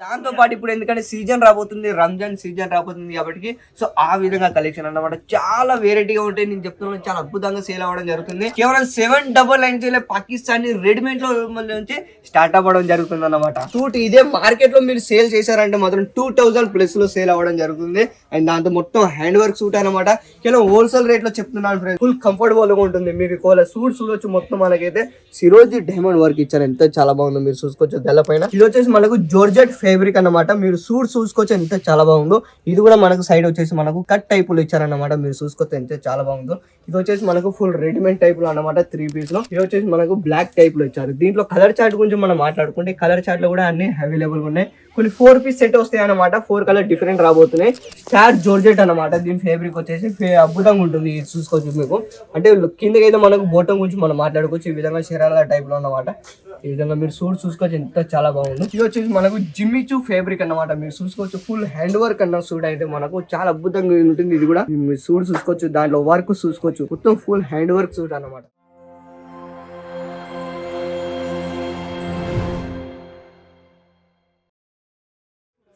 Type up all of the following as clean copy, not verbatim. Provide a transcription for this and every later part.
దాంతో పాటు ఇప్పుడు ఎందుకంటే సీజన్ రాబోతుంది, రంజాన్ సీజన్ రాబోతుంది కాబట్టి సో ఆ విధంగా కలెక్షన్ అన్నమాట చాలా వెరైటీగా ఉంటాయి. నేను చెప్తున్నాను చాలా అద్భుతంగా సేల్ అవ్వడం జరుగుతుంది. కేవలం 799 పాకిస్తానీ రెడీమేడ్ లో నుంచి స్టార్ట్ అవ్వడం జరుగుతుంది అన్నమాట. సూట్ ఇదే మార్కెట్ లో మీరు సేల్ చేశారంటే మాత్రం 2000+ లో సేల్ అవ్వడం జరుగుతుంది. అండ్ దాంతో మొత్తం హ్యాండ్ వర్క్ సూట్ అనమాట. కేవలం హోల్సేల్ రేట్ లో చెప్తున్నాను ఫ్రెండ్స్, ఫుల్ కంఫర్టబుల్ గా ఉంటుంది. మీరు సూట్ చూడొచ్చు, మొత్తం మనకైతే సిరోజీ డైమండ్ వర్క్ ఇచ్చారు, ఎంత చాలా బాగుందో మీరు చూసుకోవచ్చు. గల్ల పైన ఇది వచ్చేసి మనకు జార్జెట్ ఫేబ్రిక్ అన్నమాట. మీరు సూట్ చూసుకోవచ్చు ఎంత చాలా బాగుందో. ఇది కూడా మనకు సైడ్ వచ్చేసి మనకు కట్ టైప్ లో ఇచ్చారన్నమాట. మీరు చూసుకోవచ్చు ఎంత చాలా బాగుందో. ఇది వచ్చేసి మనకు ఫుల్ రెడీమేడ్ టైప్ లో అన్నమాట, 3 పీస్ లో. ఇది వచ్చేసి మనకు బ్లాక్ టైప్ లో ఇచ్చారు. దీంట్లో కలర్ చార్ట్ గురించి మనం మాట్లాడుకుంటే కలర్ చార్ట్ లో కూడా అన్ని అవైలబుల్ గా ఉన్నాయి. కొన్ని 4 పీస్ సెట్ వస్తాయి అనమాట. 4 కలర్ డిఫరెంట్ రాబోతున్నాయి. స్టార్ జార్జెట్ అనమాట. దీని ఫేబ్రిక్ వచ్చేసి అద్భుతంగా ఉంటుంది. చూసుకోవచ్చు మీకు, అంటే కిందకైతే మనకు బోటం గురించి మనం మాట్లాడుకోవచ్చు. ఈ విధంగా శరాల టైప్ లో అన్నమాట. ఈ విధంగా మీరు సూట్ చూసుకోవచ్చు ఎంత చాలా బాగుంది. ఇది వచ్చేసి మనకు జిమ్మిచూ ఫేబ్రిక్ అన్నమాట. మీరు చూసుకోవచ్చు ఫుల్ హ్యాండ్ వర్క్ అన్న సూట్ అయితే మనకు చాలా అద్భుతంగా ఉంటుంది. ఇది కూడా మీరు సూట్ చూసుకోవచ్చు, దాంట్లో వర్క్ చూసుకోవచ్చు, మొత్తం ఫుల్ హ్యాండ్ వర్క్ సూట్ అన్నమాట.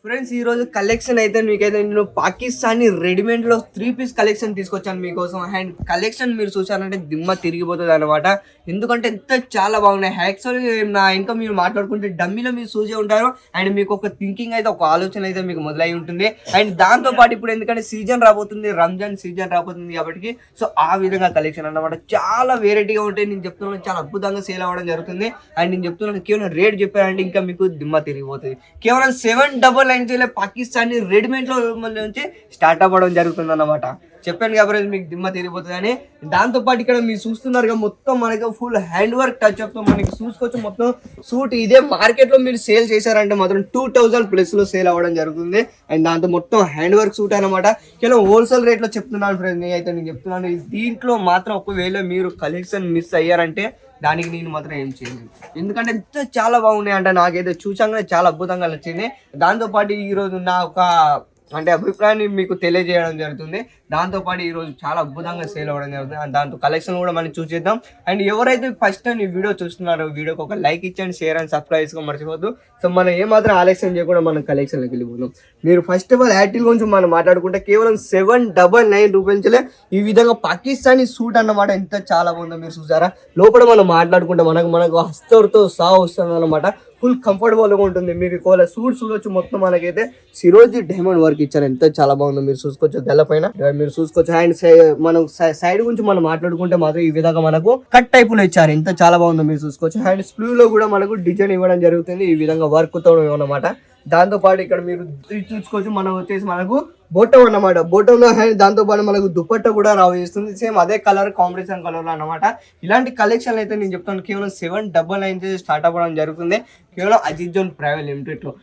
ఫ్రెండ్స్ ఈ రోజు కలెక్షన్ అయితే మీకైతే నేను పాకిస్తానీ రెడీమేడ్ లో 3 పీస్ కలెక్షన్ తీసుకొచ్చాను మీకోసం. అండ్ కలెక్షన్ మీరు చూసారంటే దిమ్మ తిరిగిపోతుంది అనమాట. ఎందుకంటే ఎంత చాలా బాగున్నాయి. యాక్చువల్లీ నా ఇంకా మీరు మాట్లాడుకుంటే డమ్మీలో మీరు చూసే ఉంటారు. అండ్ మీకు ఒక థింకింగ్ అయితే, ఒక ఆలోచన అయితే మీకు మొదలై ఉంటుంది. అండ్ దాంతో పాటు ఇప్పుడు ఎందుకంటే సీజన్ రాబోతుంది, రంజాన్ సీజన్ రాబోతుంది కాబట్టి సో ఆ విధంగా కలెక్షన్ అన్నమాట చాలా వెరైటీగా ఉంటాయి. నేను చెప్తున్నాను చాలా అద్భుతంగా సేల్ అవ్వడం జరుగుతుంది. అండ్ నేను చెప్తున్నాను కేవలం రేట్ చెప్పారంటే ఇంకా మీకు దిమ్మ తిరిగిపోతుంది. కేవలం 799 పాకిస్తానీ రెడీమేడ్ లో నుంచి స్టార్ట్ అవ్వడం జరుగుతుంది అన్నమాట. చెప్పాను కాబట్టి మీకు దిమ్మ తిరిగిపోతుంది అని. దాంతో పాటు ఇక్కడ మీరు చూస్తున్నారు మొత్తం మనకి full hand work touch up తో మనకి చూసుకోవచ్చు. మొత్తం సూట్ ఇదే మార్కెట్ లో మీరు సేల్ చేశారంటే మాత్రం 2000+ లో సేల్ అవ్వడం జరుగుతుంది. అండ్ దాంతో మొత్తం హ్యాండ్ వర్క్ సూట్ అనమాట. కేవలం హోల్సేల్ రేట్ లో చెప్తున్నాను ఫ్రెండ్స్. నేనైతే నేను చెప్తున్నాను దీంట్లో మాత్రం ఒకవేళ మీరు కలెక్షన్ మిస్ అయ్యారంటే దానికి నేను మాత్రం ఏం చేయలేదు. ఎందుకంటే ఎంత చాలా బాగున్నాయి అంటే నాకైతే చూసాగానే చాలా అద్భుతంగా నచ్చింది. దాంతోపాటు ఈరోజు నా ఒక అభిప్రాయాన్ని మీకు తెలియజేయడం జరుగుతుంది. దాంతోపాటు ఈరోజు చాలా అద్భుతంగా సేల్ అవ్వడం జరుగుతుంది. అండ్ దాంతో కలెక్షన్ కూడా మనం చూసేద్దాం. అండ్ ఎవరైతే ఫస్ట్ టైం ఈ వీడియో చూస్తున్నారో వీడియోకి ఒక లైక్ ఇచ్చండి, షేర్ అండ్ సబ్స్క్రైబ్ చేసుకో మర్చిపోద్దు. సో మనం ఏమాత్రం ఆలస్యం చేయకుండా మనం కలెక్షన్లోకి వెళ్ళిపోతాం. మీరు ఫస్ట్ ఆఫ్ ఆల్ యాటిల్ గురించి మనం మాట్లాడుకుంటే కేవలం 799 రూపాయలే ఈ విధంగా పాకిస్తానీ సూట్ అన్నమాట. ఎంత చాలా బాగుందో మీరు చూసారా. లోపల మనం మాట్లాడుకుంటే మనకు హస్తతో సహా వస్తుంది అన్నమాట. ఫుల్ కంఫర్టబుల్ గా ఉంటుంది. మీరు సూట్ చూడొచ్చు, మొత్తం మనకైతే సిరోజీ డైమండ్ వర్క్ ఇచ్చారు, ఎంత చాలా బాగుందో మీరు చూసుకోవచ్చు. గల్ల పైన మీరు చూసుకోవచ్చు. అండ్ మనం సైడ్ గురించి మనం మాట్లాడుకుంటే మాత్రం ఈ విధంగా మనకు కట్ టైప్ లో ఇచ్చారు, ఎంత చాలా బాగుందో మీరు చూసుకోవచ్చు. అండ్ స్లీవ్ లో కూడా మనకు డిజైన్ ఇవ్వడం జరుగుతుంది ఈ విధంగా వర్క్ తో అన్నమాట. దాంతో పాటు ఇక్కడ మీరు చూసుకోవచ్చు మనం వచ్చేసి మనకు బోటం అన్నమాట. బోటంలో దాంతో పాటు మనకు దుపట్టా కూడా రావేస్తుంది. సేమ్ అదే కలర్, కాంబినేషన్ కలర్ లో అన్నమాట. ఇలాంటి కలెక్షన్ అయితే నేను చెప్తాను కేవలం 799 స్టార్ట్ అవ్వడం జరుగుతుంది. కేవలం అజిత్ జోన్ ప్రైవేట్ లిమిటెడ్ లో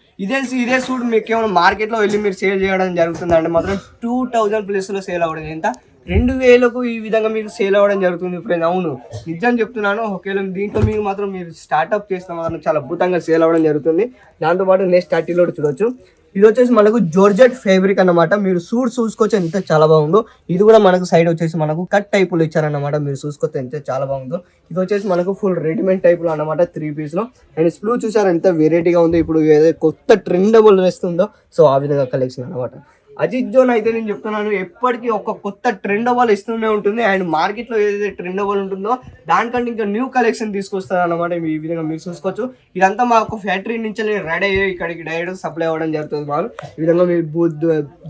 ఇదే సూట్ మీకు కేవలం మార్కెట్ లో వెళ్ళి మీరు సేల్ చేయడం జరుగుతుంది అంటే మాత్రం 2000+ లో సేల్ అవ్వడం, ఎంత 2000కు ఈ విధంగా మీకు సేల్ అవ్వడం జరుగుతుంది ఫ్రెండ్స్. అవును నిజం చెప్తున్నాను. ఒకవేళ దీంట్లో మీకు మాత్రం మీరు స్టార్ట్అప్ చేసిన మాత్రం చాలా అద్భుతంగా సేల్ అవ్వడం జరుగుతుంది. దాంతోపాటు నెక్స్ట్ 30లో చూడొచ్చు. ఇది వచ్చేసి మనకు జార్జెట్ ఫేబ్రిక్ అన్నమాట. మీరు సూట్ చూసుకోవచ్చు ఎంత చాలా బాగుందో. ఇది కూడా మనకు సైడ్ వచ్చేసి మనకు కట్ టైప్ లో ఇచ్చారన్నమాట. మీరు చూసుకోవచ్చు ఎంత చాలా బాగుందో. ఇది వచ్చేసి మనకు ఫుల్ రెడీమేడ్ టైప్ లో అన్నమాట, 3 పీస్ లో. అండ్ స్ప్లూ చూసారు ఎంత వెరైటీగా ఉందో. ఇప్పుడు ఏదో కొత్త ట్రెండబుల్ వేస్తుందో సో ఆ విధంగా కలెక్షన్ అన్నమాట. అజిత్ జోన్ అయితే నేను చెప్తున్నాను ఎప్పటికీ ఒక కొత్త ట్రెండ్ అవ్వాలి ఇస్తూనే ఉంటుంది. అండ్ మార్కెట్లో ఏదైతే ట్రెండ్ అవ్వాలి ఉంటుందో దానికంటే ఇంకా న్యూ కలెక్షన్ తీసుకొస్తారు అన్నమాట. ఈ విధంగా మీరు చూసుకోవచ్చు. ఇదంతా మాకు ఫ్యాక్టరీ నుంచి రెడీ అయ్యి ఇక్కడికి డైరెక్ట్ సప్లై అవ్వడం జరుగుతుంది. వాళ్ళు ఈ విధంగా మీరు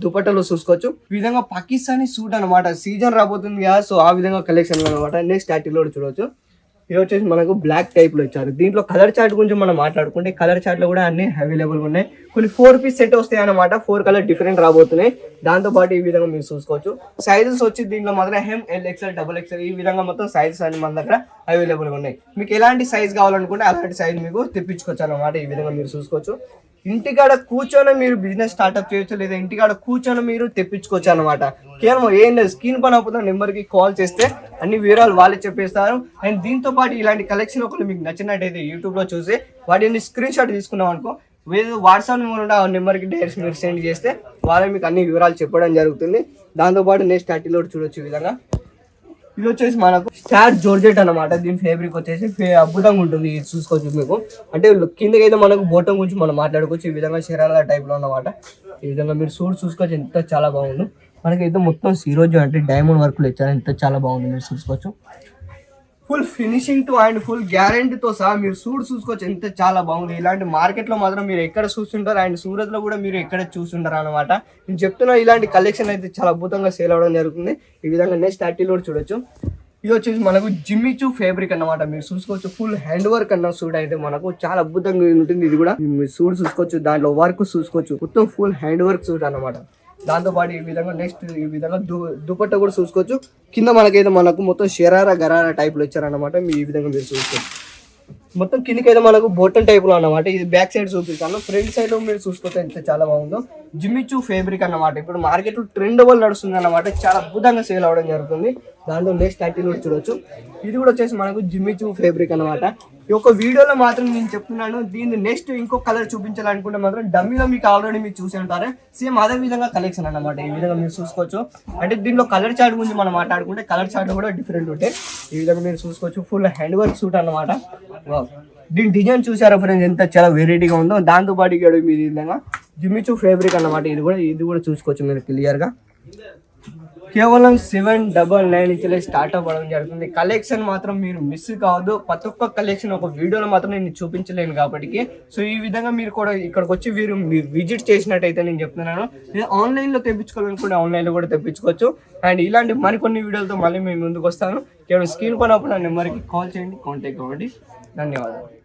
దుపట్టలో చూసుకోవచ్చు. ఈ విధంగా పాకిస్తానీ సూట్ అనమాట. సీజన్ రాబోతుంది కదా సో ఆ విధంగా కలెక్షన్ అనమాట. నెక్స్ట్ 30లో చూడవచ్చు. ఇది వచ్చేసి మనకు బ్లాక్ టైప్ లో ఇచ్చారు. దీంట్లో కలర్ చార్ట్ గురించి మనం మాట్లాడుకుంటే కలర్ చార్ట్ లో కూడా అన్ని అవైలబుల్ ఉన్నాయి. కొన్ని 4 పీస్ సెట్ వస్తాయి అనమాట. 4 కలర్ డిఫరెంట్ రాబోతున్నాయి. దాంతో పాటు ఈ విధంగా మీరు చూసుకోవచ్చు. సైజెస్ వచ్చి దీంట్లో మాత్రం ML, XL, XXL ఈ విధంగా మొత్తం సైజెస్ అన్ని మన దగ్గర అవైలబుల్ గా ఉన్నాయి. మీకు ఎలాంటి సైజ్ కావాలనుకుంటే అలాంటి సైజ్ మీకు తెప్పించుకోవచ్చు అనమాట. ఈ విధంగా మీరు చూసుకోవచ్చు. ఇంటికాడ కూర్చొని మీరు బిజినెస్ స్టార్ట్అప్ చేయొచ్చు, లేదా ఇంటికాడ కూర్చొని మీరు తెప్పించుకోవచ్చు అనమాట. కేవలం ఏం లేదు, స్క్రీన్ పని అవుతున్న నెంబర్కి కాల్ చేస్తే అన్ని వివరాలు వాళ్ళే చెప్పేస్తారు. అండ్ దీంతో పాటు ఇలాంటి కలెక్షన్ ఒకటి మీకు నచ్చినట్టయితే యూట్యూబ్లో చూసి వాటిని స్క్రీన్ షాట్ తీసుకున్నాం అనుకో, వాట్సాప్ నెంబర్కి డైరెక్ట్ మీరు సెండ్ చేస్తే వాళ్ళే మీకు అన్ని వివరాలు చెప్పడం జరుగుతుంది. దాంతోపాటు నెక్స్ట్ 30లో చూడొచ్చు. ఈ విధంగా ఇది వచ్చేసి మనకు స్టార్ జోర్జెట్ అనమాట. దీని ఫేబ్రిక్ వచ్చేసి అద్భుతంగా ఉంటుంది. ఇది చూసుకోవచ్చు మీకు. అంటే కిందకి అయితే మనకు బోటం గురించి మనం మాట్లాడుకోవచ్చు. ఈ విధంగా శరాల టైప్ లో అనమాట. ఈ విధంగా మీరు చూసుకోవచ్చు ఎంత చాలా బాగుంది. మనకైతే మొత్తం ఈరోజు అంటే డైమండ్ వర్క్ లో ఇచ్చారు. ఎంత చాలా బాగుంది మీరు చూసుకోవచ్చు. ఫుల్ ఫినిషింగ్ తో అండ్ ఫుల్ గ్యారంటీతో సహా మీరు చూసుకోవచ్చు ఎంత చాలా బాగుంది. ఇలాంటి మార్కెట్ లో మాత్రం మీరు ఎక్కడ చూస్తుంటారు అండ్ సూరత్ లో కూడా మీరు ఎక్కడ చూస్తుంటారు అనమాట. నేను చెప్తున్నా ఇలాంటి కలెక్షన్ అయితే చాలా అద్భుతంగా సేల్ అవడం జరుగుతుంది. ఈ విధంగా నెక్స్ట్ అట్టిలో చూడొచ్చు. ఇది వచ్చేసి మనకు జిమ్మిచూ ఫ్యాబ్రిక్ అన్నమాట. మీరు చూసుకోవచ్చు ఫుల్ హ్యాండ్ వర్క్ అన్న సూట్ అయితే మనకు చాలా అద్భుతంగా ఉంటుంది. ఇది కూడా మీరు చూసుకోవచ్చు. దాంట్లో వర్క్ చూసుకోవచ్చు. మొత్తం ఫుల్ హ్యాండ్ వర్క్ సూట్ అన్నమాట. దాంతోపాటు ఈ విధంగా నెక్స్ట్ ఈ విధంగా దుపట్టా కూడా చూసుకోవచ్చు. కింద మనకైతే మనకు మొత్తం షరారా గరారా టైప్ లో ఇచ్చారన్నమాట. ఈ విధంగా మీరు చూసుకోవచ్చు. మొత్తం కిందకైతే మనకు బోటన్ టైప్ లో అన్నమాట. ఇది బ్యాక్ సైడ్ చూపిస్తాను. ఫ్రంట్ సైడ్ లో మీరు చూసుకోవచ్చు ఎంత చాలా బాగుందో. జిమ్మిచూ ఫ్యాబ్రిక్ అన్నమాట. ఇప్పుడు మార్కెట్ లో ట్రెండ్ వల్ల నడుస్తుంది అన్నమాట. చాలా అద్భుతంగా సేల్ అవడం జరుగుతుంది. దాంట్లో నెక్స్ట్ యాక్టివ్ చూడొచ్చు. ఇది కూడా వచ్చేసి మనకు జిమ్మిచూ ఫ్యాబ్రిక్ అన్నమాట. ఈ యొక్క వీడియోలో మాత్రం నేను చెప్తున్నాను. దీన్ని నెక్స్ట్ ఇంకో కలర్ చూపించాలనుకుంటే మాత్రం డమ్మీలో మీకు ఆల్రెడీ మీరు చూసి ఉంటారు. సేమ్ అదే విధంగా కలెక్షన్ అన్నమాట. ఈ విధంగా మీరు చూసుకోవచ్చు. అంటే దీనిలో కలర్ చార్ట్ గురించి మనం మాట్లాడుకుంటే కలర్ చార్ట్ కూడా డిఫరెంట్ ఉంటాయి. ఈ విధంగా మీరు చూసుకోవచ్చు. ఫుల్ హ్యాండ్ వర్క్ సూట్ అన్నమాట. దీని డిజైన్ చూసారా ఫ్రెండ్స్ ఎంత చాలా వెరైటీగా ఉందో. దాంతో పాటు ఇక్కడ మీరు ఈ విధంగా జిమ్మిచూ ఫ్యాబ్రిక్ అన్నమాట. ఇది కూడా చూసుకోవచ్చు మీరు క్లియర్ గా. కేవలం 799 నుంచి స్టార్ట్ అవ్వడం జరుగుతుంది. కలెక్షన్ మాత్రం మీరు మిస్ కావద్దు. ప్రతి ఒక్క కలెక్షన్ ఒక వీడియోలో మాత్రం నేను చూపించలేను కాబట్టి సో ఈ విధంగా మీరు కూడా ఇక్కడికి వచ్చి మీరు విజిట్ చేసినట్టయితే నేను చెప్తున్నాను. ఆన్లైన్లో తెప్పించుకోవాలనుకుంటే ఆన్లైన్లో కూడా తెప్పించుకోవచ్చు. అండ్ ఇలాంటి మరికొన్ని వీడియోలతో మళ్ళీ మేము ముందుకు వస్తాను. కేవలం స్క్రీన్ పైన నెంబర్కి కాల్ చేయండి, కాంటాక్ట్ అవ్వండి. ధన్యవాదాలు.